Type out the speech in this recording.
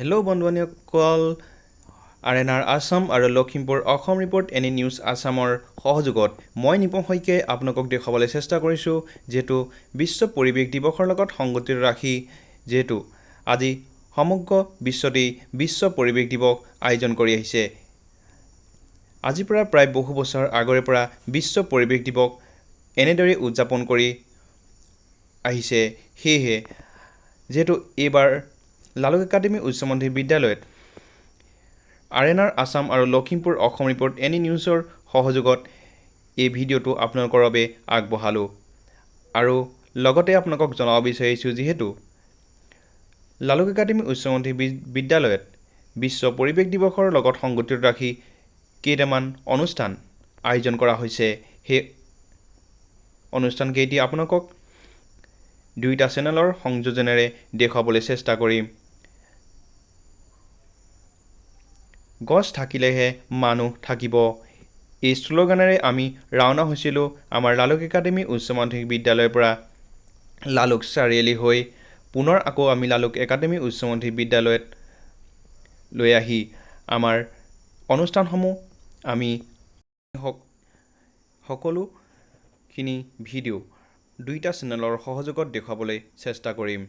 hello' বন্ধুসকল RNR Assam আৰু Lakhimpur Assam report any news আসামৰ সহযোগত মই নিপন শইকীয়াই আপোনালোকক দেখাবলৈ চেষ্টা কৰিছোঁ যেহেতু বিশ্ব পৰিৱেশ দিৱসৰ লগত সংগতি ৰাখি যেহেতু আজি সমগ্ৰ বিশ্বতেই বিশ্ব পৰিৱেশ দিৱস আয়োজন কৰি আহিছে আজিৰ পৰা প্ৰায় বহু বছৰ আগৰে পৰা বিশ্ব পৰিৱেশ দিৱস এনেদৰে উদযাপন কৰি আহিছে সেয়েহে যেহেতু এইবাৰ লালুক একাডেমী উচ্চ মাধ্যমিক বিদ্যালয়ত আৰএনআৰ আসাম আৰু লখিমপুৰ অসম ৰিপৰ্ট এনি নিউজৰ সহযোগত এই ভিডিঅ'টো আপোনালোকৰ বাবে আগবঢ়ালোঁ আৰু লগতে আপোনালোকক জনাব বিচাৰিছোঁ যেহেতু লালুক একাডেমী উচ্চ মাধ্যমিক বিদ্যালয়ত বিশ্ব পৰিৱেশ দিৱসৰ লগত সংগতি ৰাখি কেইটামান অনুষ্ঠান আয়োজন কৰা হৈছে সেই অনুষ্ঠানকেইটি আপোনালোকক দুইটা চেনেলৰ সংযোজনেৰে দেখুৱাবলৈ চেষ্টা কৰিম গছ থাকিলেহে মানুহ থাকিব এই স্লোগানেৰে আমি ৰাওনা হৈছিলোঁ আমাৰ লালুক একাডেমী উচ্চ মাধ্যমিক বিদ্যালয়ৰ পৰা লালুক চাৰিআলি হৈ পুনৰ আকৌ আমি লালুক একাডেমী উচ্চ মাধ্যমিক বিদ্যালয়ত লৈ আহি আমাৰ অনুষ্ঠানসমূহ আমি সকলোখিনি ভিডিঅ' দুইটা চেনেলৰ সহযোগত দেখুৱাবলৈ চেষ্টা কৰিম